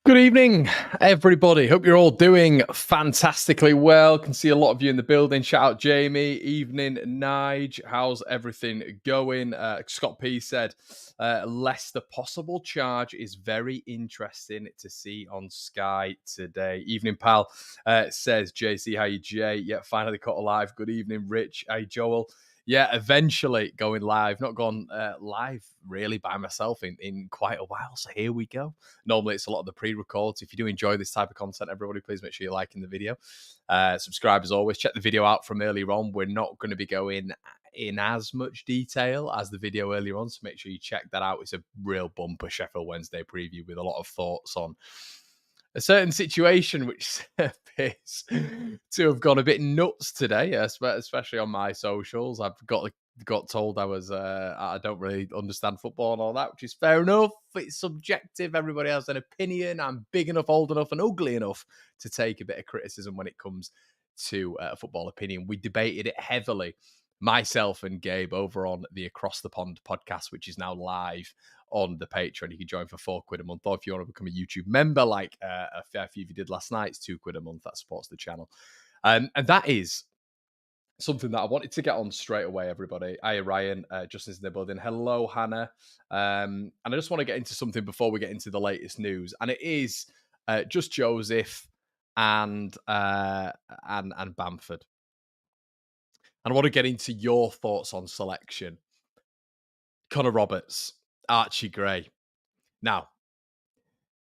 Good evening, everybody. Hope you're all doing fantastically well. Can see a lot of you in the building. Shout out Jamie. Evening, Nige. How's everything going? Scott P said, Leicester possible charge is very interesting to see on Sky today. Evening, pal. Says JC, how you, Jay? Yeah, finally caught alive. Good evening, Rich. Hey, Joel. Yeah, eventually going live. Not gone live really by myself in quite a while. So here we go. Normally it's a lot of the pre-records. If you do enjoy this type of content, everybody, please make sure you're liking the video. Subscribe as always. Check the video out from earlier on. We're not going to be going in as much detail as the video earlier on, so make sure you check that out. It's a real bumper Sheffield Wednesday preview with a lot of thoughts on a certain situation which appears to have gone a bit nuts today, especially on my socials. I've got told I don't really understand football and all that, which is fair enough. It's subjective. Everybody has an opinion. I'm big enough, old enough, and ugly enough to take a bit of criticism when it comes to football opinion. We debated it heavily, myself and Gabe, over on the Across the Pond podcast, which is now live on the Patreon. You can join for £4 a month, or if you want to become a YouTube member, like a fair few of you did last night, it's £2 a month. That supports the channel. And that is something that I wanted to get on straight away, everybody. Hi, Ryan. Justin's in the building. Hello, Hannah. And I just want to get into something before we get into the latest news. And it is just Joseph and Bamford. And I want to get into your thoughts on selection. Connor Roberts, Archie Gray. Now,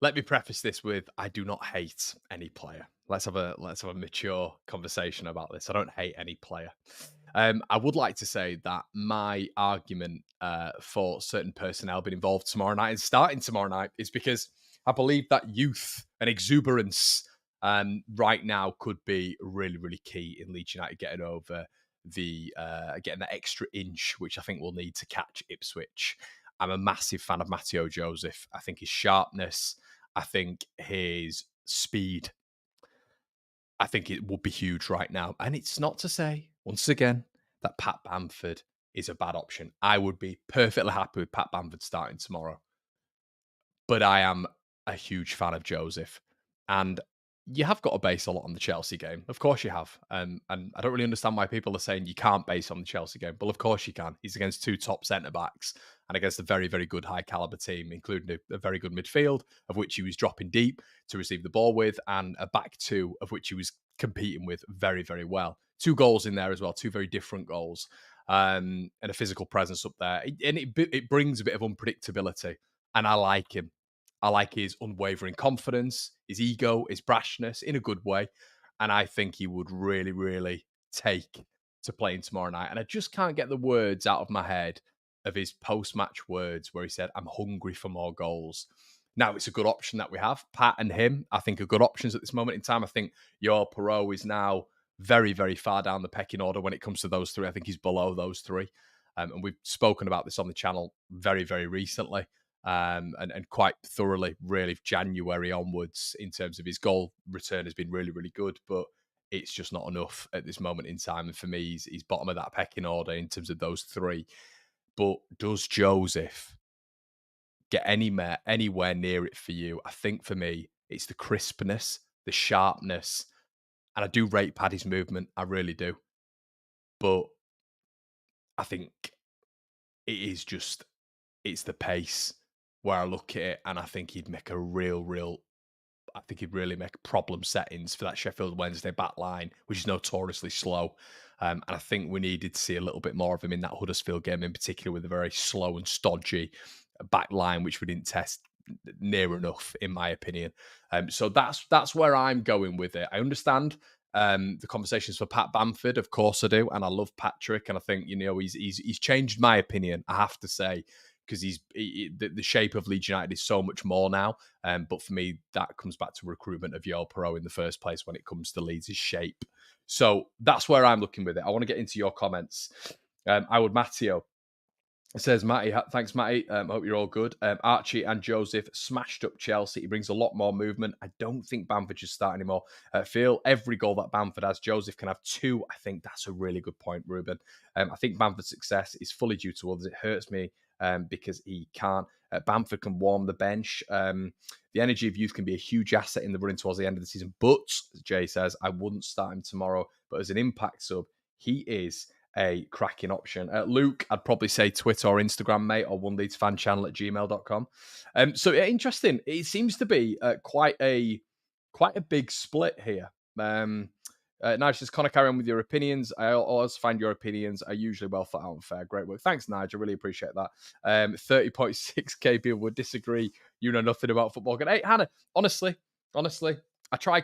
let me preface this with I do not hate any player. Let's have a mature conversation about this. I don't hate any player. I would like to say that my argument for certain personnel being involved tomorrow night and starting tomorrow night is because I believe that youth and exuberance right now could be really, really key in Leeds United getting over getting that extra inch, which I think we'll need to catch Ipswich. I'm a massive fan of Matteo Joseph. I think his sharpness, I think his speed, I think it would be huge right now. And it's not to say, once again, that Pat Bamford is a bad option. I would be perfectly happy with Pat Bamford starting tomorrow. But I am a huge fan of Joseph. And you have got to base a lot on the Chelsea game. Of course you have. And I don't really understand why people are saying you can't base on the Chelsea game. Well, of course you can. He's against two top centre-backs and against a very, very good high-caliber team, including a very good midfield, of which he was dropping deep to receive the ball with, and a back two, of which he was competing with very, very well. 2 goals in there as well, 2 very different goals, and a physical presence up there. And it brings a bit of unpredictability, and I like him. I like his unwavering confidence, his ego, his brashness in a good way. And I think he would really, really take to playing tomorrow night. And I just can't get the words out of my head of his post-match words where he said, I'm hungry for more goals. Now, it's a good option that we have. Pat and him, I think, are good options at this moment in time. I think your Perot is now very, very far down the pecking order when it comes to those 3. I think he's below those 3. And we've spoken about this on the channel very, very recently. And quite thoroughly, really, January onwards, in terms of his goal return has been really, really good, but it's just not enough at this moment in time. And for me, he's bottom of that pecking order in terms of those 3. But does Joseph get anywhere near it for you? I think for me, it's the crispness, the sharpness, and I do rate Paddy's movement. I really do. But I think it's the pace where I look at it, and I think he'd make he'd really make problem settings for that Sheffield Wednesday back line, which is notoriously slow. And I think we needed to see a little bit more of him in that Huddersfield game, in particular, with a very slow and stodgy back line, which we didn't test near enough, in my opinion. So that's where I'm going with it. I understand the conversations for Pat Bamford, of course I do, and I love Patrick, and I think he's changed my opinion, I have to say, because the shape of Leeds United is so much more now. But for me, that comes back to recruitment of Yoel Perot in the first place when it comes to Leeds' shape. So that's where I'm looking with it. I want to get into your comments. Matteo. It says, Matty, thanks, Matty. Hope you're all good. Archie and Joseph smashed up Chelsea. He brings a lot more movement. I don't think Bamford should start anymore. Feel every goal that Bamford has, Joseph can have 2. I think that's a really good point, Ruben. I think Bamford's success is fully due to others. It hurts me because he can't Bamford can warm the bench. The energy of youth can be a huge asset in the running towards the end of the season. But, Jay says, I wouldn't start him tomorrow. But as an impact sub, he is a cracking option. Luke, I'd probably say Twitter or Instagram, mate, or One Leeds Fan Channel at gmail.com. So interesting. It seems to be quite a big split here. Nigel says, Connor, carry on with your opinions. I always find your opinions are usually well thought out and fair. Great work. Thanks, Nigel. Really appreciate that. 30.6k people would disagree. You know nothing about football. Hey, Hannah, honestly, I try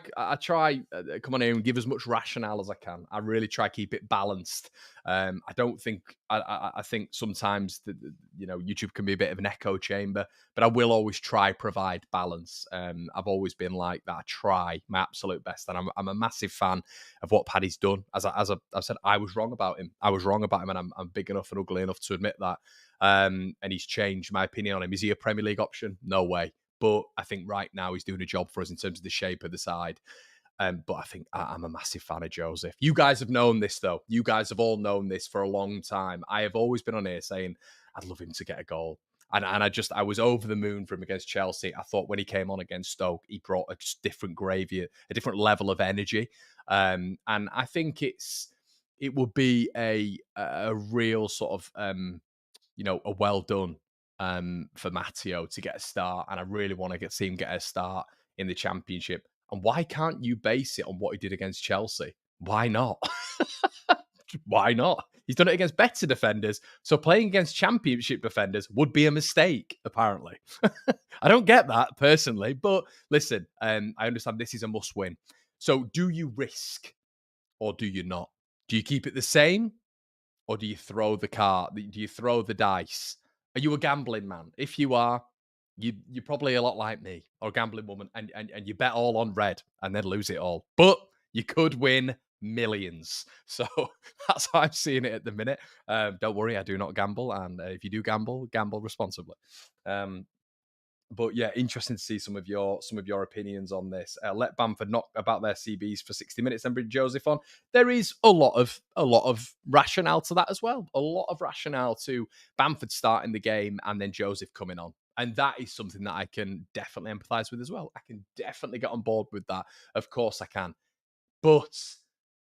come on here and give as much rationale as I can. I really try keep it balanced. I don't think I think sometimes YouTube can be a bit of an echo chamber, but I will always try provide balance. I've always been like that. I try my absolute best, and I'm a massive fan of what Paddy's done. As I said, I was wrong about him. And I'm big enough and ugly enough to admit that. And he's changed my opinion on him. Is he a Premier League option? No way. But I think right now he's doing a job for us in terms of the shape of the side. But I think I'm a massive fan of Joseph. You guys have known this, though. You guys have all known this for a long time. I have always been on here saying I'd love him to get a goal. And I was over the moon for him against Chelsea. I thought when he came on against Stoke, he brought a just different gravy, a different level of energy. And I think it would be a real sort of, a well done for Matteo to get a start, and I really want to see him get a start in the Championship. And why can't you base it on what he did against Chelsea? Why not? Why not? He's done it against better defenders, so playing against Championship defenders would be a mistake, apparently. I don't get that, personally, but listen, I understand this is a must-win. So do you risk or do you not? Do you keep it the same or do you throw the card? Do you throw the dice? Are you a gambling man? If you are, you're probably a lot like me or a gambling woman, and you bet all on red and then lose it all. But you could win millions. So that's how I'm seeing it at the minute. Don't worry, I do not gamble, and if you do gamble responsibly. But yeah, interesting to see some of your opinions on this. Let Bamford knock about their CBs for 60 minutes and bring Joseph on. There is a lot of rationale to that as well. A lot of rationale to Bamford starting the game and then Joseph coming on. And that is something that I can definitely empathise with as well. I can definitely get on board with that. Of course I can. But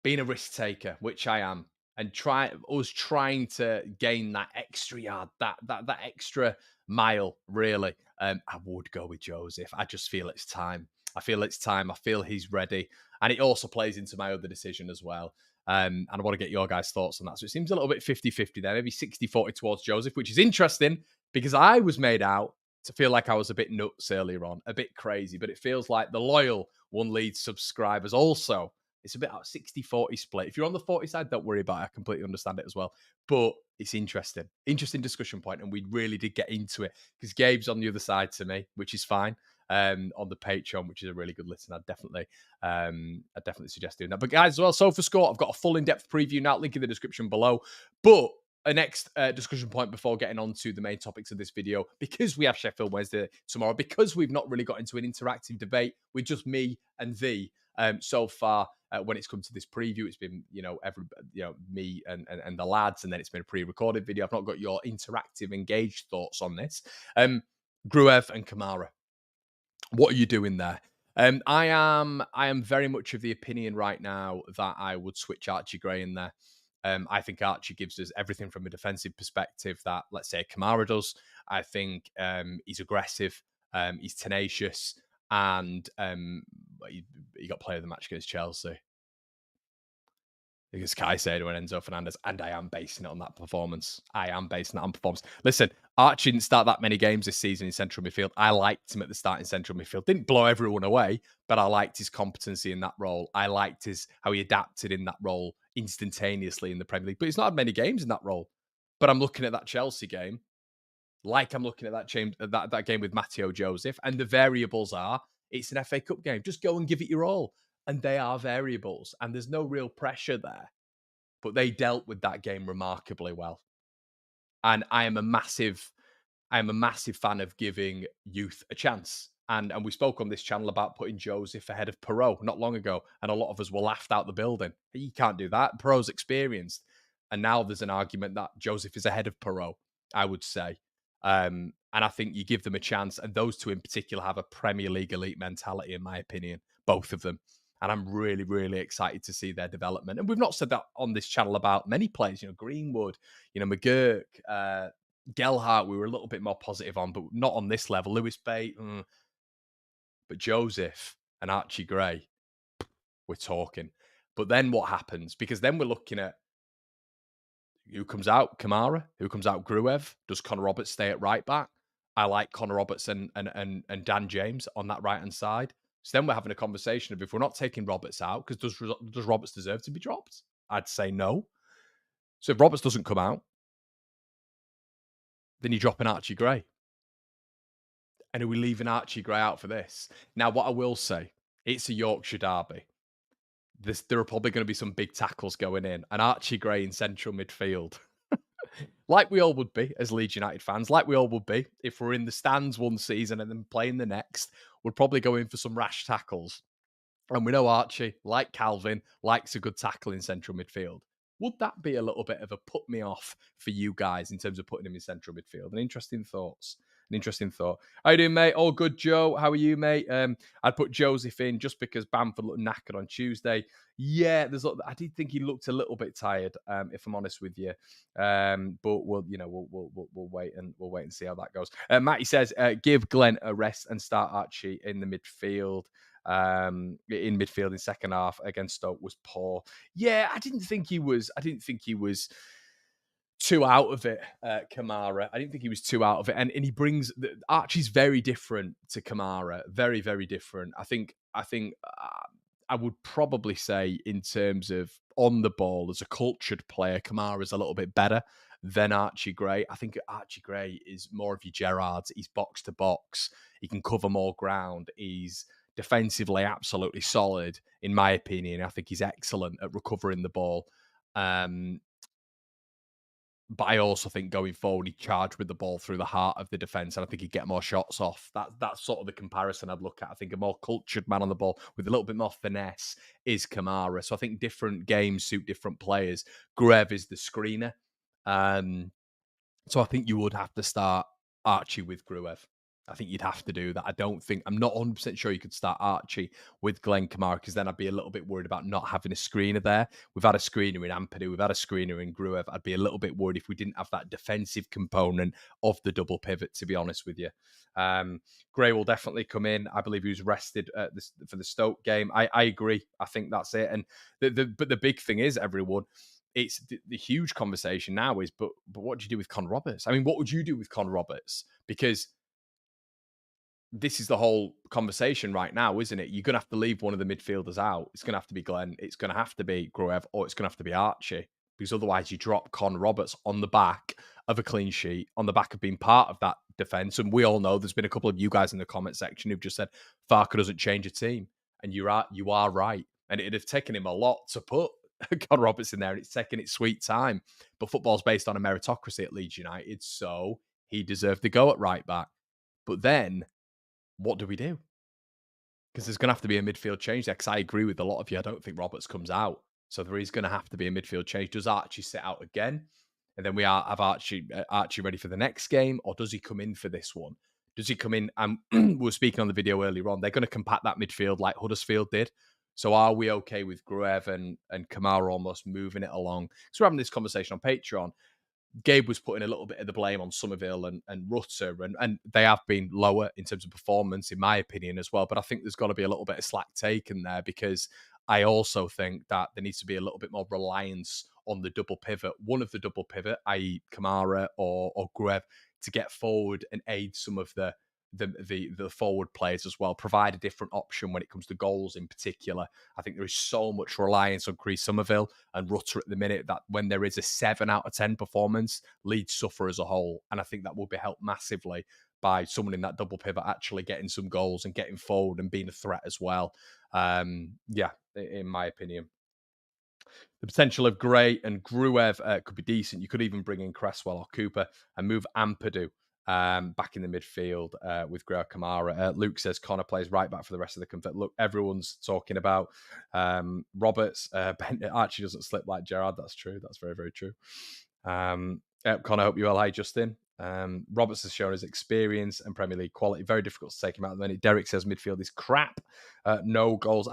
being a risk taker, which I am, and trying to gain that extra yard, that extra mile, really, I would go with Joseph. I just feel it's time. I feel he's ready. And it also plays into my other decision as well. And I want to get your guys' thoughts on that. So it seems a little bit 50-50 there, maybe 60-40 towards Joseph, which is interesting because I was made out to feel like I was a bit nuts earlier on, a bit crazy, but it feels like the loyal One Leeds subscribers also, it's a bit out 60-40 split. If you're on the 40 side, don't worry about it. I completely understand it as well. But it's interesting. Interesting discussion point, and we really did get into it because Gabe's on the other side to me, which is fine. On the Patreon, which is a really good listen. I'd definitely suggest doing that. But guys, as well, SofaScore, I've got a full in-depth preview now, link in the description below. But a next discussion point before getting on to the main topics of this video, because we have Sheffield Wednesday tomorrow, because we've not really got into an interactive debate with just me and thee so far. When it's come to this preview, it's been me and the lads, and then it's been a pre-recorded video. I've not got your interactive, engaged thoughts on this. Gruev and Kamara, what are you doing there? I am very much of the opinion right now that I would switch Archie Gray in there. I think Archie gives us everything from a defensive perspective that, let's say, Kamara does. I think he's aggressive, he's tenacious, and he got player of the match against Chelsea. Because Caicedo and Enzo Fernandez, and I am basing it on that performance. Listen, Archie didn't start that many games this season in central midfield. I liked him at the start in central midfield. Didn't blow everyone away, but I liked his competency in that role. I liked how he adapted in that role instantaneously in the Premier League. But he's not had many games in that role. But I'm looking at that Chelsea game, like I'm looking at that game with Matteo Joseph, and the variables are, it's an FA Cup game. Just go and give it your all. And they are variables, and there's no real pressure there. But they dealt with that game remarkably well. And I am a massive fan of giving youth a chance. And we spoke on this channel about putting Joseph ahead of Perot not long ago, and a lot of us were laughed out the building. You can't do that. Perot's experienced. And now there's an argument that Joseph is ahead of Perot, I would say. And I think you give them a chance, and those two in particular have a Premier League elite mentality, in my opinion, both of them. And I'm really, really excited to see their development. And we've not said that on this channel about many players, Greenwood, McGurk, Gelhardt, we were a little bit more positive on, but not on this level. Lewis Bate, but Joseph and Archie Gray, we're talking. But then what happens? Because then we're looking at who comes out, Kamara, who comes out, Gruev. Does Connor Roberts stay at right back? I like Connor Roberts and Dan James on that right hand side. So then we're having a conversation of if we're not taking Roberts out, because does Roberts deserve to be dropped? I'd say no. So if Roberts doesn't come out, then you're dropping Archie Gray. And are we leaving Archie Gray out for this? Now, what I will say, it's a Yorkshire derby. There are probably going to be some big tackles going in, and Archie Gray in central midfield. Like we all would be as Leeds United fans, like we all would be if we're in the stands one season and then playing the next, we'd probably go in for some rash tackles. And we know Archie, like Calvin, likes a good tackle in central midfield. Would that be a little bit of a put me off for you guys in terms of putting him in central midfield? An interesting thoughts. An interesting thought. How you doing, mate? All good, Joe. How are you, mate? I'd put Joseph in just because Bamford looked knackered on Tuesday. Yeah, I did think he looked a little bit tired, if I'm honest with you. But we'll wait and see how that goes. Matty says, give Glenn a rest and start Archie in the midfield. In midfield in second half against Stoke was poor. Yeah, I didn't think he was too out of it, Kamara. I didn't think he was too out of it. And he brings Archie's very different to Kamara. Very, very different. I think I would probably say in terms of on the ball as a cultured player, Kamara's a little bit better than Archie Gray. I think Archie Gray is more of your Gerrards. He's box to box. He can cover more ground. He's defensively absolutely solid, in my opinion. I think he's excellent at recovering the ball. But I also think going forward, he charged with the ball through the heart of the defence, and I think he'd get more shots off. That's sort of the comparison I'd look at. I think a more cultured man on the ball with a little bit more finesse is Kamara. So I think different games suit different players. Gruev is the screener. So I think you would have to start Archie with Gruev. I think you'd have to do that. I'm not 100% sure you could start Archie with Glenn Kamara, because then I'd be a little bit worried about not having a screener there. We've had a screener in Ampadu. We've had a screener in Gruev. I'd be a little bit worried if we didn't have that defensive component of the double pivot, to be honest with you. Gray will definitely come in. I believe he was rested for the Stoke game. I agree. I think that's it. And but the big thing is, everyone, it's the huge conversation now is, but what do you do with Connor Roberts? I mean, what would you do with Connor Roberts? Because this is the whole conversation right now, isn't it? You're going to have to leave one of the midfielders out. It's going to have to be Glenn. It's going to have to be Gruev, or it's going to have to be Archie, because otherwise you drop Connor Roberts on the back of a clean sheet, on the back of being part of that defence. And we all know there's been a couple of you guys in the comment section who've just said Farke doesn't change a team. And you are right. And it'd have taken him a lot to put Connor Roberts in there, and it's taken its sweet time. But football's based on a meritocracy at Leeds United, so he deserved to go at right back. But then what do we do? Because there's going to have to be a midfield change there, because I agree with a lot of you. I don't think Roberts comes out. So there is going to have to be a midfield change. Does Archie sit out again? And then we have Archie ready for the next game? Or does he come in for this one? Does he come in? And we were speaking on the video earlier on. They're going to compact that midfield like Huddersfield did. So are we okay with Gruev and Kamara almost moving it along? So we're having this conversation on Patreon. Gabe was putting a little bit of the blame on Summerville and Rutter, and they have been lower in terms of performance, in my opinion, as well. But I think there's got to be a little bit of slack taken there, because I also think that there needs to be a little bit more reliance on the double pivot. One of the double pivot, i.e. Kamara or Gruev, to get forward and aid some of the forward players as well, provide a different option when it comes to goals in particular. I think there is so much reliance on Chris Summerville and Rutter at the minute that when there is a 7 out of 10 performance, Leeds suffer as a whole. And I think that will be helped massively by someone in that double pivot actually getting some goals and getting forward and being a threat as well. In my opinion. The potential of Gray and Gruev could be decent. You could even bring in Cresswell or Cooper and move Ampadu back in the midfield with Gray Kamara. Luke says Connor plays right back for the rest of the conflict. Look, everyone's talking about Roberts. Archie doesn't slip like Gerrard. That's true. That's very, very true. Connor, I hope you're well. Hi, Justin. Roberts has shown his experience and Premier League quality. Very difficult to take him out of the minute. Derek says midfield is crap. No goals.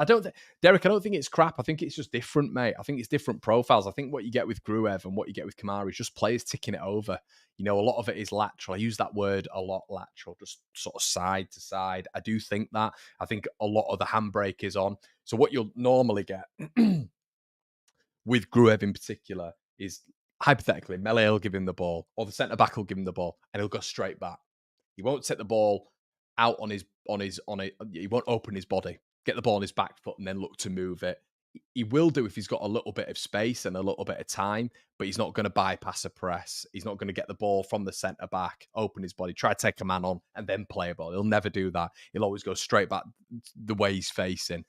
Derek, I don't think it's crap. I think it's just different, mate. I think it's different profiles. I think what you get with Gruev and what you get with Kamara is just players ticking it over. You know, a lot of it is lateral. I use that word a lot, lateral, just sort of side to side. I do think that. I think a lot of the handbrake is on. So what you'll normally get with Gruev in particular is, hypothetically, Mele will give him the ball, or the centre back will give him the ball, and he'll go straight back. He won't set the ball out on it. He won't open his body, get the ball on his back foot, and then look to move it. He will do if he's got a little bit of space and a little bit of time, but he's not going to bypass a press. He's not going to get the ball from the centre back, open his body, try to take a man on, and then play a ball. He'll never do that. He'll always go straight back the way he's facing.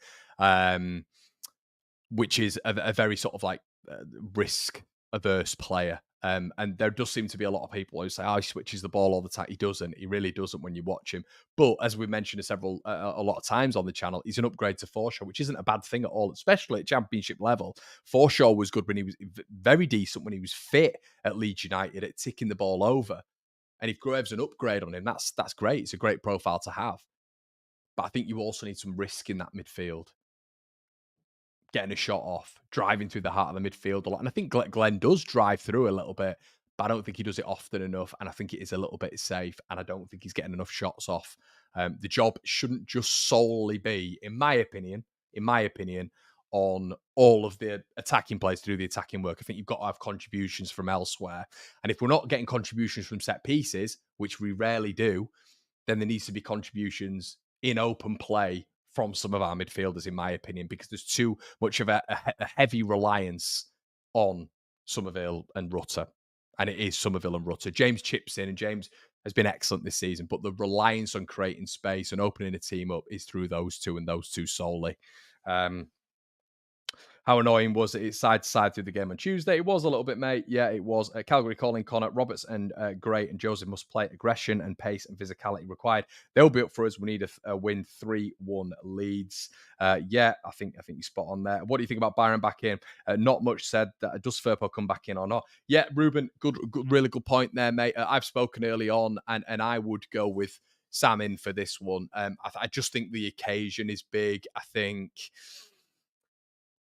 Which is a very sort of like risk averse player. And there does seem to be a lot of people who say, he switches the ball all the time. He doesn't. He really doesn't when you watch him. But as we mentioned a lot of times on the channel, he's an upgrade to Forshaw, which isn't a bad thing at all, especially at championship level. Forshaw was good when he was very decent when he was fit at Leeds United at ticking the ball over. And if Gruev's an upgrade on him, that's great. It's a great profile to have. But I think you also need some risk in that midfield. Getting a shot off, driving through the heart of the midfield a lot. And I think Glenn does drive through a little bit, but I don't think he does it often enough. And I think it is a little bit safe. And I don't think he's getting enough shots off. The job shouldn't just solely be, in my opinion, on all of the attacking players to do the attacking work. I think you've got to have contributions from elsewhere. And if we're not getting contributions from set pieces, which we rarely do, then there needs to be contributions in open play from some of our midfielders, in my opinion, because there's too much of a heavy reliance on Summerville and Rutter. And it is Summerville and Rutter. James chips in, and James has been excellent this season, but the reliance on creating space and opening a team up is through those two and those two solely. How annoying was it? It's side to side through the game on Tuesday. It was a little bit, mate. Yeah, it was. Calgary calling Connor, Roberts and Gray and Joseph must play aggression and pace and physicality required. They'll be up for us. We need a win 3-1 Leeds. Yeah, I think you're spot on there. What do you think about Byram back in? Not much said. Does Firpo come back in or not? Yeah, Ruben, good, really good point there, mate. I've spoken early on, and I would go with Sam in for this one. I just think the occasion is big. I think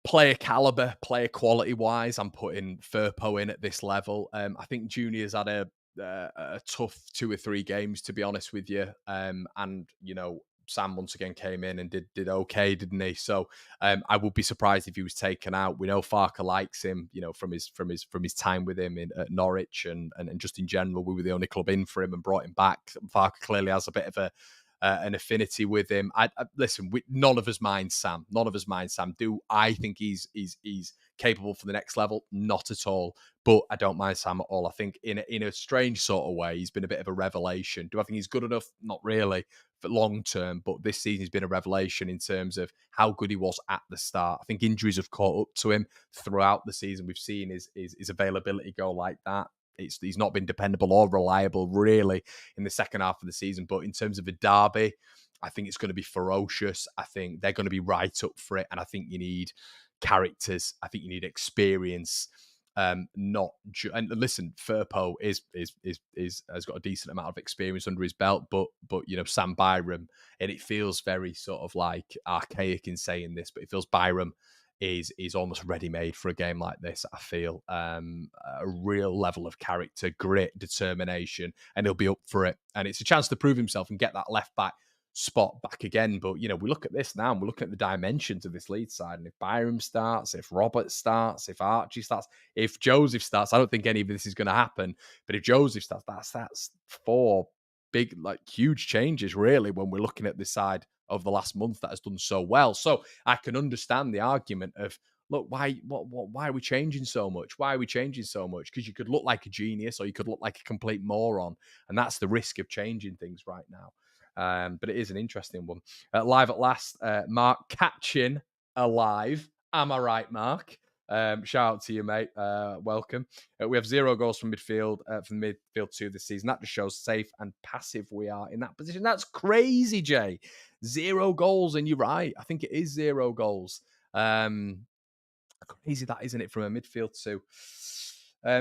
player caliber, player quality wise, I'm putting Firpo in at this level. I think Junior's had a tough 2 or 3 games, to be honest with you. And you know, Sam once again came in and did okay, didn't he? So I would be surprised if he was taken out. We know Farke likes him, you know, from his time with him at Norwich and just in general. We were the only club in for him and brought him back. Farke clearly has a bit of an affinity with him. Listen, none of us mind Sam. None of us mind Sam. Do I think he's capable for the next level? Not at all. But I don't mind Sam at all. I think in a strange sort of way, he's been a bit of a revelation. Do I think he's good enough? Not really for long term. But this season, he's been a revelation in terms of how good he was at the start. I think injuries have caught up to him throughout the season. We've seen his availability go like that. He's not been dependable or reliable, really, in the second half of the season. But in terms of a derby, I think it's going to be ferocious. I think they're going to be right up for it. And I think you need characters. I think you need experience. And listen, Firpo has got a decent amount of experience under his belt, but you know, Sam Byram, and it feels very sort of like archaic in saying this, but it feels Byram is almost ready-made for a game like this. I feel a real level of character, grit, determination, and he'll be up for it. And it's a chance to prove himself and get that left back spot back again. But you know, we look at this now and we're looking at the dimensions of this Leeds side. And if Byram starts, if Robert starts, if Archie starts, if Joseph starts, I don't think any of this is going to happen. But if Joseph starts, that's 4 big, like huge changes, really, when we're looking at this side of the last month that has done so well. So I can understand the argument of, look, why are we changing so much? Why are we changing so much? Because you could look like a genius or you could look like a complete moron. And that's the risk of changing things right now. But it is an interesting one. Live at last, Mark catching alive. Am I right, Mark? Shout out to you, mate. Welcome. We have 0 goals from midfield, from midfield 2 this season. That just shows safe and passive we are in that position. That's crazy, Jay. 0 goals, and you're right. I think it is 0 goals. Crazy that, isn't it, from a midfield 2?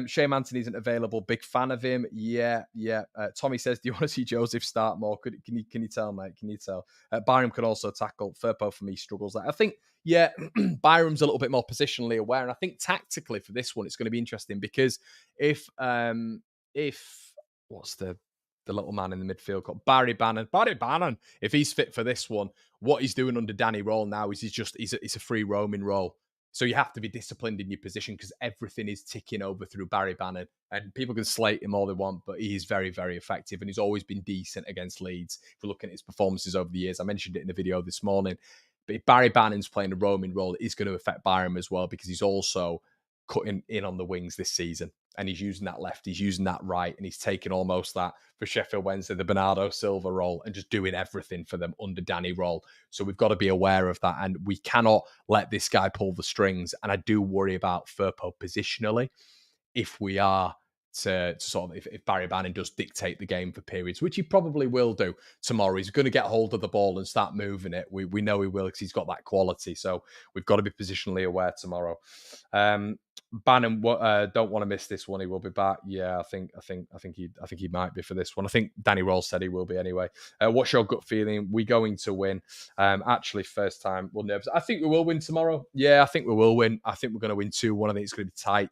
Shane Manton isn't available. Big fan of him. Yeah, yeah. Tommy says, "Do you want to see Joseph start more? Can you tell, mate? Can you tell?" Byram can also tackle. Firpo for me struggles. I think, yeah, Byram's a little bit more positionally aware, and I think tactically for this one, it's going to be interesting because if what's the little man in the midfield called Barry Bannon, if he's fit for this one, what he's doing under Danny Role now is he's a free roaming role. So you have to be disciplined in your position because everything is ticking over through Barry Bannon. And people can slate him all they want, but he is very, very effective. And he's always been decent against Leeds. If we're looking at his performances over the years, I mentioned it in a video this morning. But if Barry Bannon's playing a roaming role, it is going to affect Byram as well because he's also cutting in on the wings this season. And he's using that left, he's using that right, and he's taking almost that, for Sheffield Wednesday, the Bernardo Silva role, and just doing everything for them under Danny Role. So we've got to be aware of that, and we cannot let this guy pull the strings. And I do worry about Firpo positionally if we are to sort of, if Barry Bannon does dictate the game for periods, which he probably will do tomorrow. He's going to get hold of the ball and start moving it. We know he will because he's got that quality. So we've got to be positionally aware tomorrow. Bannon, don't want to miss this one. He will be back. Yeah, I think he might be for this one. I think Danny Role said he will be anyway. What's your gut feeling? We going to win? Actually, first time we'll nervous. I think we will win tomorrow. Yeah, I think we will win. I think we're going to win 2-1. I think it's going to be tight.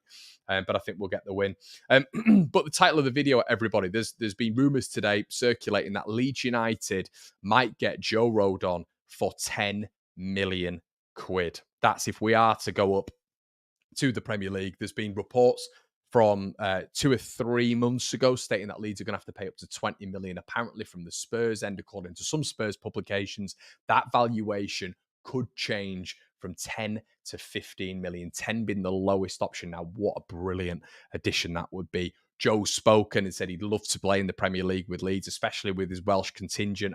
But I think we'll get the win. But the title of the video, everybody, there's been rumours today circulating that Leeds United might get Joe Rodon for 10 million quid. That's if we are to go up to the Premier League. There's been reports from 2 or 3 months ago stating that Leeds are going to have to pay up to 20 million, apparently from the Spurs end, according to some Spurs publications. That valuation could change from 10 to 15 million, 10 being the lowest option. Now, what a brilliant addition that would be. Joe's spoken and said he'd love to play in the Premier League with Leeds, especially with his Welsh contingent.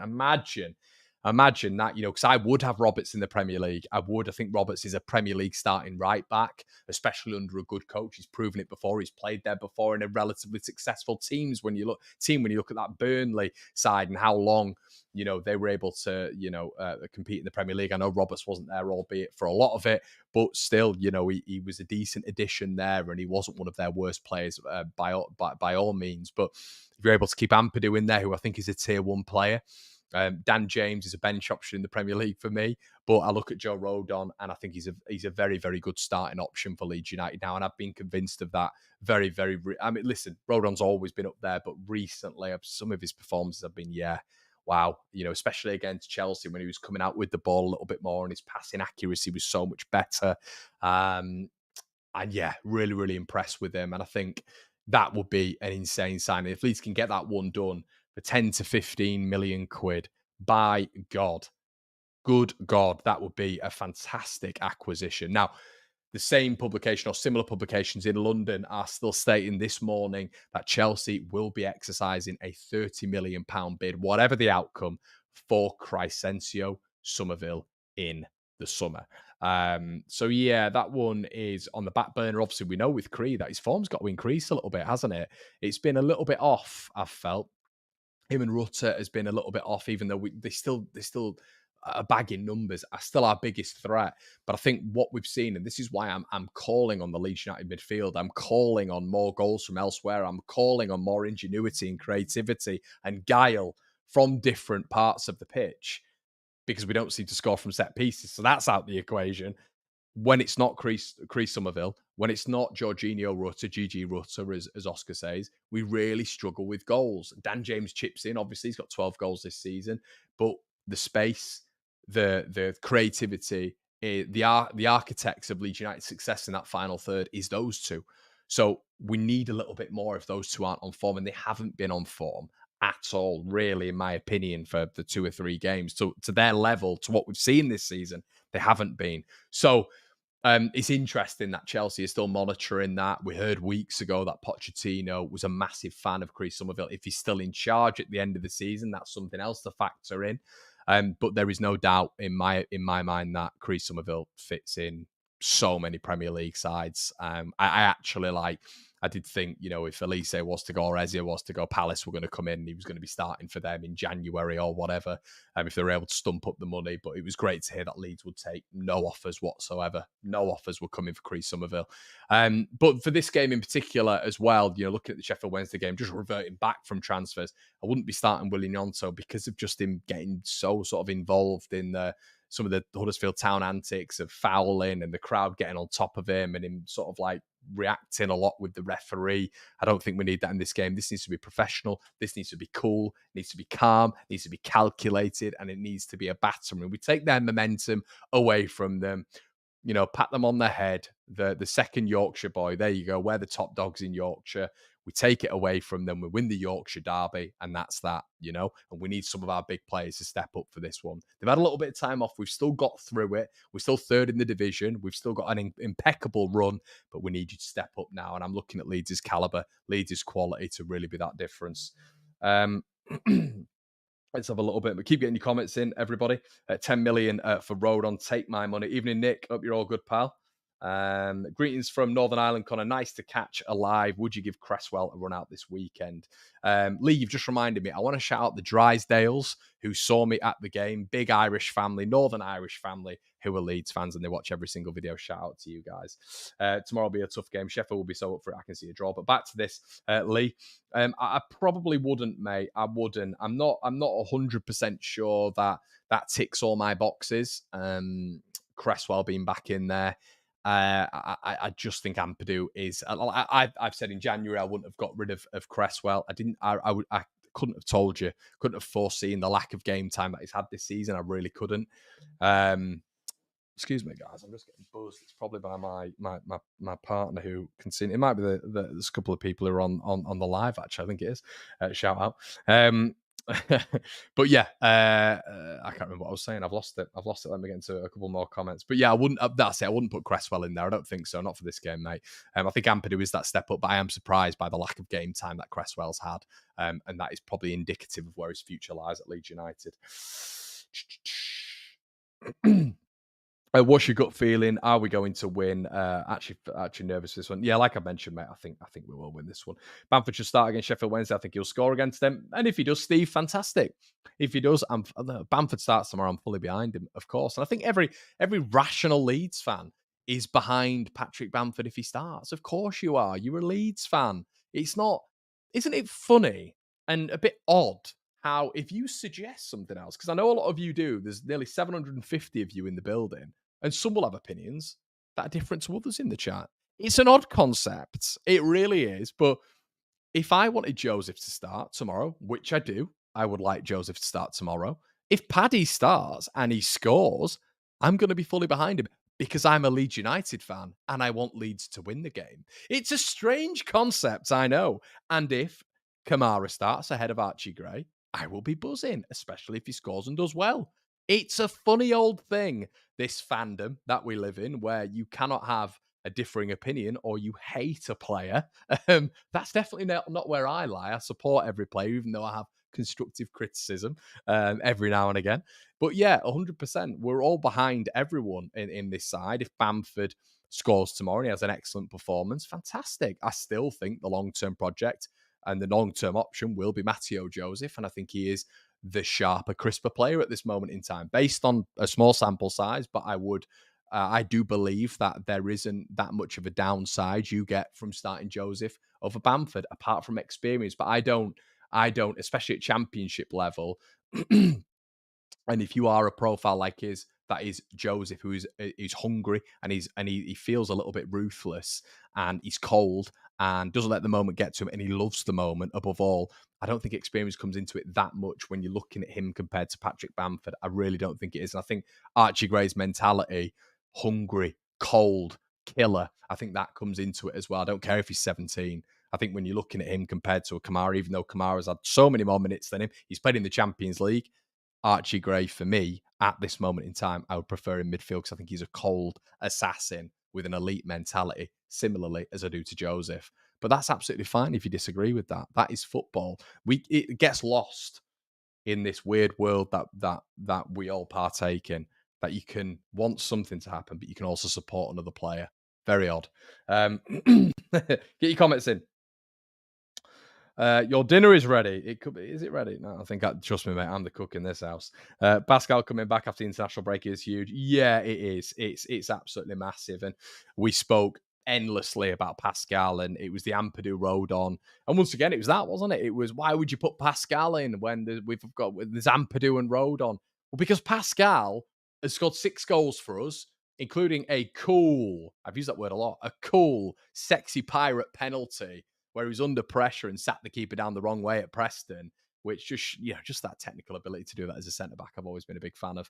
Imagine that, because I would have Roberts in the Premier League. I think Roberts is a Premier League starting right back, especially under a good coach. He's proven it before. He's played there before in a relatively successful team. When you look at that Burnley side and how long, they were able to, compete in the Premier League. I know Roberts wasn't there, albeit for a lot of it, but still, he was a decent addition there, and he wasn't one of their worst players by all means. But if you're able to keep Ampadu in there, who I think is a tier 1 player. Dan James is a bench option in the Premier League for me, but I look at Joe Rodon and I think he's a very, very good starting option for Leeds United now, and I've been convinced of that very, very. Listen, Rodon's always been up there, but recently some of his performances have been, wow, especially against Chelsea when he was coming out with the ball a little bit more and his passing accuracy was so much better. And yeah, really, really impressed with him, and I think that would be an insane signing if Leeds can get that one done for 10 to 15 million quid. By God, good God, that would be a fantastic acquisition. Now, the same publication or similar publications in London are still stating this morning that Chelsea will be exercising a £30 million bid, whatever the outcome, for Crysencio Summerville in the summer. So yeah, that one is on the back burner. Obviously, we know with Cree that his form's got to increase a little bit, hasn't it? It's been a little bit off, I've felt. Him and Rutter has been a little bit off, even though they still are bagging numbers, are still our biggest threat. But I think what we've seen, and this is why I'm calling on the Leeds United midfield, I'm calling on more goals from elsewhere, I'm calling on more ingenuity and creativity and guile from different parts of the pitch, because we don't seem to score from set pieces. So that's out the equation. When it's not Chris Summerville, when it's not Jorginho Rutter, GG Rutter, as Oscar says, we really struggle with goals. Dan James chips in. Obviously, he's got 12 goals this season. But the space, the creativity, the architects of Leeds United's success in that final third is those two. So we need a little bit more if those two aren't on form, and they haven't been on form at all, really, in my opinion, for the 2 or 3 games. To their level, to what we've seen this season, they haven't been. So it's interesting that Chelsea is still monitoring that. We heard weeks ago that Pochettino was a massive fan of Chris Summerville. If he's still in charge at the end of the season, that's something else to factor in. But there is no doubt in my mind that Chris Summerville fits in so many Premier League sides. I actually like I did think, if Elise was to go or Ezia was to go, Palace were going to come in and he was going to be starting for them in January or whatever, if they were able to stump up the money. But it was great to hear that Leeds would take no offers whatsoever. No offers were coming for Chris Summerville. But for this game in particular as well, looking at the Sheffield Wednesday game, just reverting back from transfers, I wouldn't be starting William Gnonto because of just him getting so sort of involved in some of the Huddersfield Town antics of fouling and the crowd getting on top of him and him sort of like reacting a lot with the referee. I don't think we need that in this game. This needs to be professional. This needs to be cool. It needs to be calm. It needs to be calculated, and it needs to be a battering. We take their momentum away from them. Pat them on the head. The second Yorkshire boy, there you go. We're the top dogs in Yorkshire. We take it away from them. We win the Yorkshire derby, and that's that, And we need some of our big players to step up for this one. They've had a little bit of time off. We've still got through it. We're still third in the division. We've still got an impeccable run, but we need you to step up now. And I'm looking at Leeds' calibre, Leeds' quality to really be that difference. Let's have a little bit, but keep getting your comments in, everybody. 10 million for Rodon. Take my money. Evening, Nick. Hope you're all good, pal. Greetings from Northern Ireland, Connor. Nice to catch alive. Would you give Cresswell a run out this weekend? Lee, you've just reminded me. I want to shout out the Drysdales who saw me at the game. Big Irish family, Northern Irish family who are Leeds fans and they watch every single video. Shout out to you guys. Tomorrow will be a tough game. Sheffield will be so up for it. I can see a draw. But back to this, Lee. I probably wouldn't, mate. I wouldn't. I'm not 100% sure that ticks all my boxes. Cresswell being back in there. I just think Ampadu is. I've said in January I wouldn't have got rid of Cresswell. I couldn't have told you. Couldn't have foreseen the lack of game time that he's had this season. I really couldn't. Excuse me, guys. I'm just getting buzzed. It's probably by my partner who can see. It might be there's a couple of people who are on the live. Actually, I think it is. Shout out. But yeah, I can't remember what I was saying. I've lost it. Let me get into a couple more comments. But yeah, I wouldn't. That's it. I wouldn't put Cresswell in there. I don't think so. Not for this game, mate. I think Ampadu is that step up, but I am surprised by the lack of game time that Cresswell's had, and that is probably indicative of where his future lies at Leeds United. What's your gut feeling? Are we going to win? Actually nervous for this one. Yeah, like I mentioned, mate, I think we will win this one. Bamford should start against Sheffield Wednesday. I think he'll score against them. And if he does, Steve, fantastic. If he does, Bamford starts tomorrow, I'm fully behind him, of course. And I think every rational Leeds fan is behind Patrick Bamford if he starts. Of course you are. You're a Leeds fan. It's not, isn't it funny and a bit odd how if you suggest something else, because I know a lot of you do, there's nearly 750 of you in the building, and some will have opinions that are different to others in the chat. It's an odd concept. It really is. But if I wanted Joseph to start tomorrow, which I do, I would like Joseph to start tomorrow. If Paddy starts and he scores, I'm going to be fully behind him because I'm a Leeds United fan and I want Leeds to win the game. It's a strange concept, I know. And if Kamara starts ahead of Archie Gray, I will be buzzing, especially if he scores and does well. It's a funny old thing, this fandom that we live in, where you cannot have a differing opinion or you hate a player. That's definitely not where I lie. I support every player, even though I have constructive criticism every now and again. But yeah, 100%. We're all behind everyone in this side. If Bamford scores tomorrow and he has an excellent performance, fantastic. I still think the long-term project and the long-term option will be Matteo Joseph, and I think he is the sharper, crisper player at this moment in time, based on a small sample size. But I do believe that there isn't that much of a downside you get from starting Joseph over Bamford, apart from experience. But I don't, especially at championship level. And if you are a profile like his, that is Joseph, who is hungry and he feels a little bit ruthless and he's cold and doesn't let the moment get to him and he loves the moment above all. I don't think experience comes into it that much when you're looking at him compared to Patrick Bamford. I really don't think it is. And I think Archie Gray's mentality, hungry, cold, killer, I think that comes into it as well. I don't care if he's 17. I think when you're looking at him compared to a Kamara, even though Kamara's had so many more minutes than him, he's played in the Champions League. Archie Gray, for me, at this moment in time, I would prefer in midfield because I think he's a cold assassin with an elite mentality, similarly as I do to Joseph. But that's absolutely fine if you disagree with that. That is football. It gets lost in this weird world that we all partake in, that you can want something to happen, but you can also support another player. Very odd. Get your comments in. Your dinner is ready. It could be. Is it ready? No, I think. Trust me, mate. I'm the cook in this house. Pascal coming back after the international break is huge. Yeah, it is. It's absolutely massive. And we spoke endlessly about Pascal, and it was the Ampadu Rodon. And once again, it was that, wasn't it? It was, why would you put Pascal in when there's Ampadu and Rodon? Well, because Pascal has scored 6 goals for us, including a cool, I've used that word a lot, a cool, sexy pirate penalty where he was under pressure and sat the keeper down the wrong way at Preston, which just that technical ability to do that as a centre-back, I've always been a big fan of.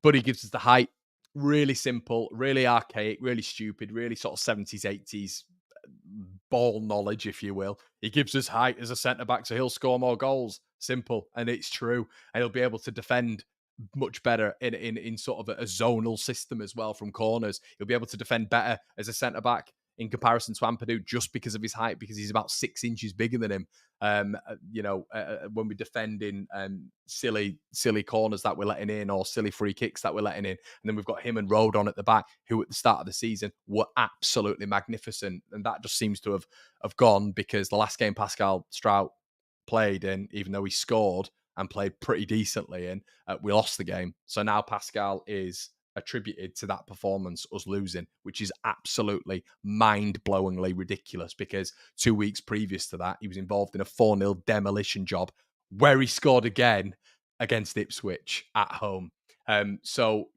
But he gives us the height. Really simple, really archaic, really stupid, really sort of 70s, 80s ball knowledge, if you will. He gives us height as a centre-back, so he'll score more goals. Simple, and it's true. And he'll be able to defend much better in sort of a zonal system as well from corners. He'll be able to defend better as a centre-back in comparison to Ampadu, just because of his height, because he's about 6 inches bigger than him. When we defend in silly corners that we're letting in, or silly free kicks that we're letting in. And then we've got him and Rodon at the back, who at the start of the season were absolutely magnificent. And that just seems to have gone, because the last game Pascal Strout played in, even though he scored and played pretty decently in, we lost the game. So now Pascal is attributed to that performance, us losing, which is absolutely mind-blowingly ridiculous, because 2 weeks previous to that, he was involved in a 4-0 demolition job where he scored again against Ipswich at home. So,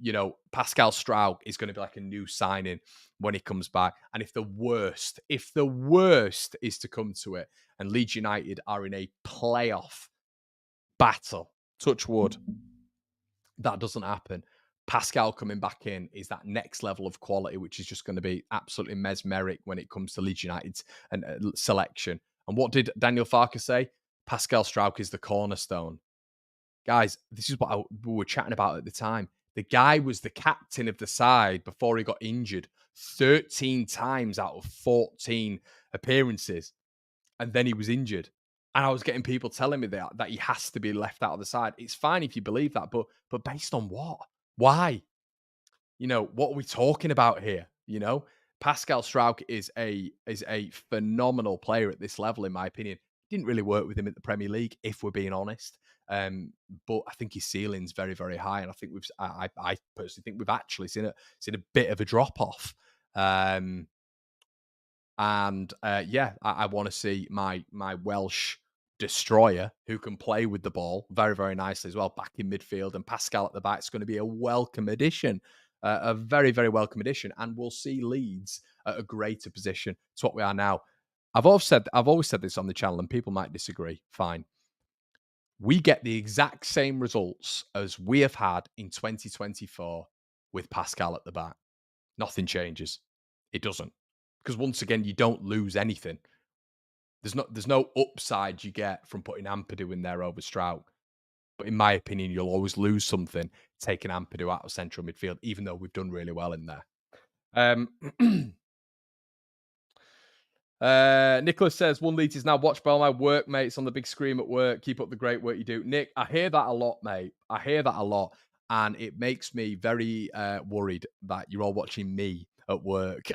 Pascal Strouk is going to be like a new signing when he comes back. And if the worst is to come to it, and Leeds United are in a playoff battle, touch wood, that doesn't happen, Pascal coming back in is that next level of quality, which is just going to be absolutely mesmeric when it comes to Leeds United's and selection. And what did Daniel Farke say? Pascal Struijk is the cornerstone. Guys, this is what we were chatting about at the time. The guy was the captain of the side before he got injured 13 times out of 14 appearances. And then he was injured. And I was getting people telling me that he has to be left out of the side. It's fine if you believe that, but based on what? Why? What are we talking about here? Pascal Struijk is a phenomenal player at this level, in my opinion. Didn't really work with him at the Premier League, if we're being honest. But I think his ceiling's very, very high, and I think I personally think we've actually seen a bit of a drop off. I want to see my Welsh destroyer, who can play with the ball very, very nicely as well, back in midfield, and Pascal at the back is going to be a welcome addition, a very, very welcome addition, and we'll see Leeds at a greater position to what we are now. I've always said this on the channel, and people might disagree. Fine. We get the exact same results as we have had in 2024 with Pascal at the back. Nothing changes. It doesn't. Because once again, you don't lose anything. There's no upside you get from putting Ampadu in there over Strout. But in my opinion, you'll always lose something taking Ampadu out of central midfield, even though we've done really well in there. Nicholas says, One Leeds is now watched by all my workmates on the big screen at work. Keep up the great work you do. Nick, I hear that a lot, mate. I hear that a lot. And it makes me very worried that you're all watching me at work.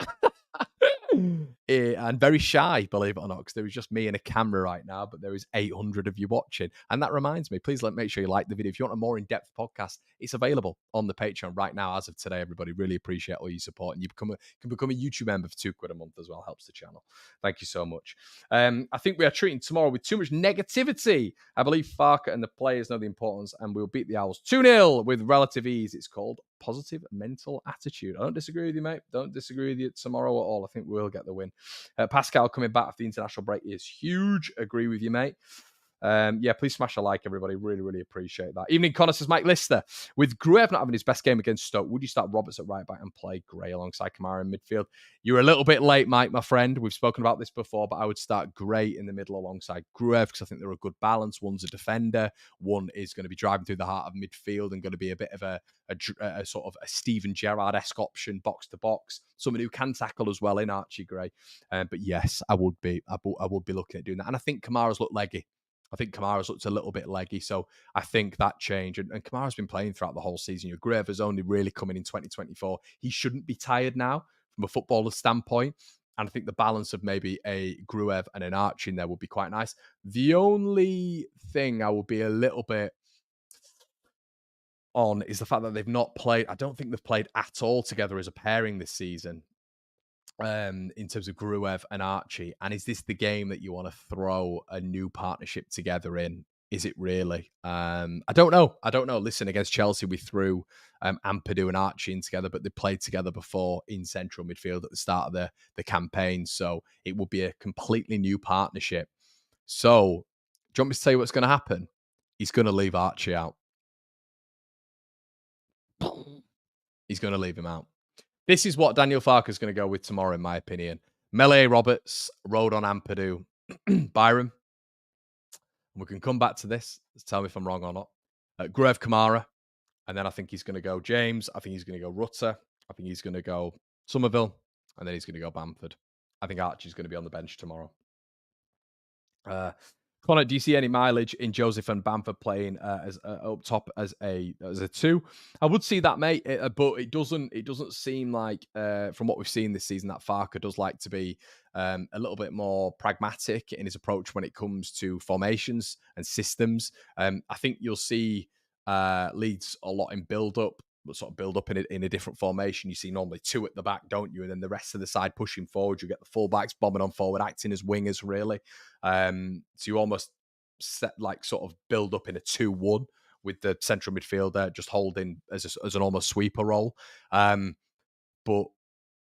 And very shy, believe it or not, because there is just me and a camera right now, but there is 800 of you watching. And that reminds me, please make sure you like the video. If you want a more in-depth podcast, it's available on the Patreon right now as of today. Everybody, really appreciate all your support, and you can become a YouTube member for £2 a month as well. Helps the channel. Thank you so much. I think we are treating tomorrow with too much negativity. I believe Farke and the players know the importance, and we'll beat the Owls 2-0 with relative ease. It's called positive mental attitude. I don't disagree with you, mate. Don't disagree with you tomorrow at all. I think we will get the win. Pascal coming back after the international break is huge. Agree with you, mate. Please smash a like, everybody. Really, really appreciate that. Evening, Connor, says Mike Lister. With Gruev not having his best game against Stoke, would you start Roberts at right back and play Gray alongside Kamara in midfield? You're a little bit late, Mike, my friend. We've spoken about this before, but I would start Gray in the middle alongside Gruev, because I think they're a good balance. One's a defender. One is going to be driving through the heart of midfield and going to be a bit of a sort of a Steven Gerrard-esque option, box to box. Someone who can tackle as well in Archie Gray. But yes, I would be looking at doing that. And I think Kamara's looked leggy. I think Kamara's looked a little bit leggy, so I think that change. And Kamara's been playing throughout the whole season. Gruev has only really come in 2024. He shouldn't be tired now, from a footballer's standpoint. And I think the balance of maybe a Gruev and an Archie in there would be quite nice. The only thing I would be a little bit on is the fact that they've not played. I don't think they've played at all together as a pairing this season. In terms of Gruev and Archie, and is this the game that you want to throw a new partnership together in? Is it really? I don't know. I don't know. Listen, against Chelsea, we threw Ampadu and Archie in together, but they played together before in central midfield at the start of the campaign, so it would be a completely new partnership. So, do you want me to tell you what's going to happen? He's going to leave Archie out. He's going to leave him out. This is what Daniel Farke is going to go with tomorrow, in my opinion. Melee Roberts, Rodon Ampadu, Byram. And we can come back to this. Tell me if I'm wrong or not. Gruev Kamara. And then I think he's going to go James. I think he's going to go Rutter. I think he's going to go Summerville. And then he's going to go Bamford. I think Archie's going to be on the bench tomorrow. Connor, do you see any mileage in Joseph and Bamford playing as up top as a two? I would see that, mate, but it doesn't seem like from what we've seen this season that Farke does like to be a little bit more pragmatic in his approach when it comes to formations and systems. I think you'll see Leeds a lot in build up. But sort of build up in a different formation. You see normally two at the back, don't you? And then the rest of the side pushing forward. You get the fullbacks bombing on forward, acting as wingers, really. So you almost set like sort of build up in a 2-1 with the central midfielder just holding as an almost sweeper role. But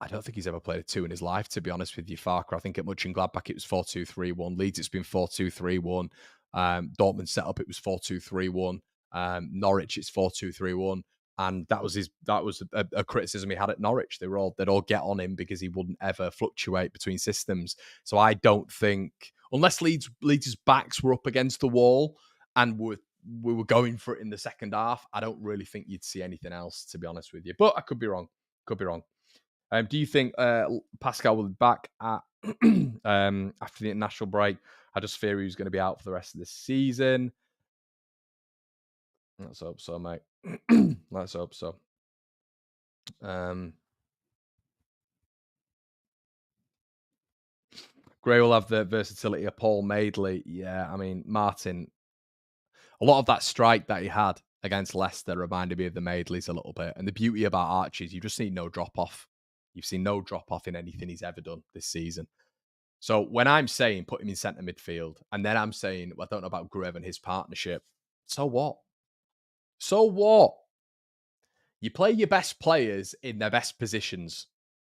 I don't think he's ever played a 2 in his life, to be honest with you, Farke. I think at Mönchengladbach it was 4-2-3-1. Leeds, it's been 4-2-3-1. Dortmund set up, it was 4-2-3-1. Norwich, it's 4-2-3-1. And that was a criticism he had at Norwich. They'd all get on him because he wouldn't ever fluctuate between systems. So I don't think, unless Leeds' backs were up against the wall and we were going for it in the second half, I don't really think you'd see anything else, to be honest with you. But I could be wrong. Do you think Pascal will be back at after the international break? I just fear he was going to be out for the rest of the season. Let's hope so, mate. Let's hope so. Gray will have the versatility of Paul Madeley. Yeah, I mean, Martin, a lot of that strike that he had against Leicester reminded me of the Madeleys a little bit. And the beauty about Archie is you just see no drop-off. You've seen no drop-off in anything he's ever done this season. So when I'm saying put him in centre midfield, and then I'm saying, well, I don't know about Gruev and his partnership, so what? So what? You play your best players in their best positions.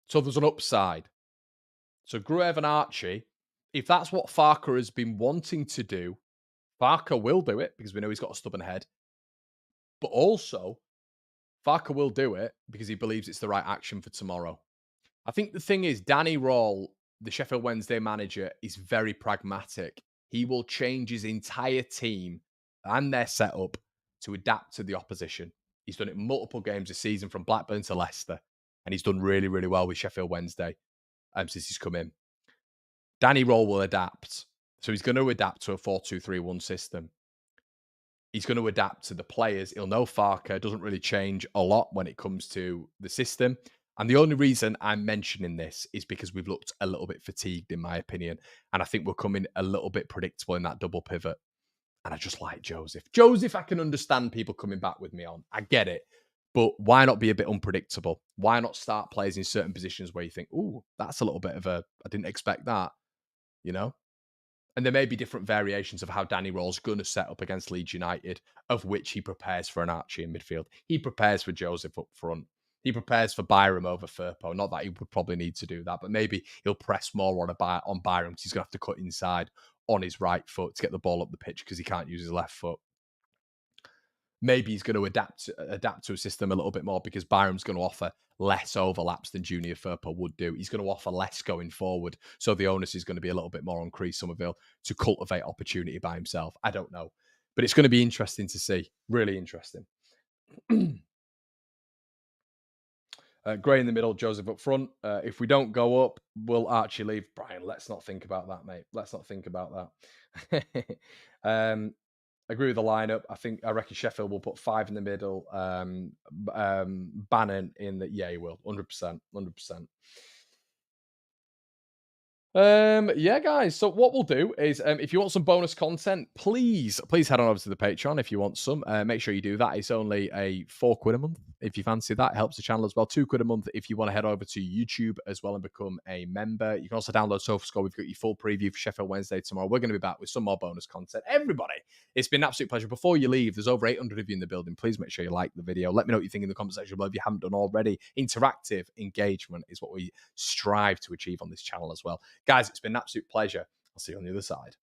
So there's an upside. So Gruev and Archie, if that's what Farke has been wanting to do, Farke will do it because we know he's got a stubborn head. But also, Farke will do it because he believes it's the right action for tomorrow. I think the thing is, Danny Rawle, the Sheffield Wednesday manager, is very pragmatic. He will change his entire team and their setup to adapt to the opposition. He's done it in multiple games this season from Blackburn to Leicester. And he's done really, really well with Sheffield Wednesday since he's come in. Danny Rawle will adapt. So he's going to adapt to a 4-2-3-1 system. He's going to adapt to the players. He'll know Farke doesn't really change a lot when it comes to the system. And the only reason I'm mentioning this is because we've looked a little bit fatigued, in my opinion. And I think we're coming a little bit predictable in that double pivot. And I just like Joseph. Joseph, I can understand people coming back with me on. I get it. But why not be a bit unpredictable? Why not start players in certain positions where you think, ooh, that's a little bit of I didn't expect that, you know? And there may be different variations of how Danny Rawle's going to set up against Leeds United, of which he prepares for an Archie in midfield. He prepares for Joseph up front. He prepares for Byram over Firpo. Not that he would probably need to do that, but maybe he'll press more on Byram because he's going to have to cut inside on his right foot to get the ball up the pitch because he can't use his left foot. Maybe he's going to adapt to a system a little bit more because Byram's going to offer less overlaps than Junior Firpo would do. He's going to offer less going forward. So the onus is going to be a little bit more on Chris Summerville to cultivate opportunity by himself. I don't know. But it's going to be interesting to see. Really interesting. Gray in the middle, Joseph up front. If we don't go up, will Archie leave? Brian, let's not think about that, mate. Let's not think about that. Agree with the lineup. I reckon Sheffield will put 5 in the middle. Bannon in the he will 100%, 100%. Yeah, guys. So what we'll do is, if you want some bonus content, please head on over to the Patreon if you want some. Make sure you do that. It's only a £4 a month if you fancy that. It helps the channel as well. £2 a month if you want to head over to YouTube as well and become a member. You can also download SofaScore. We've got your full preview for Sheffield Wednesday tomorrow. We're going to be back with some more bonus content. Everybody, it's been an absolute pleasure. Before you leave, there's over 800 of you in the building. Please make sure you like the video. Let me know what you think in the comment section below if you haven't done already. Interactive engagement is what we strive to achieve on this channel as well. Guys, it's been an absolute pleasure. I'll see you on the other side.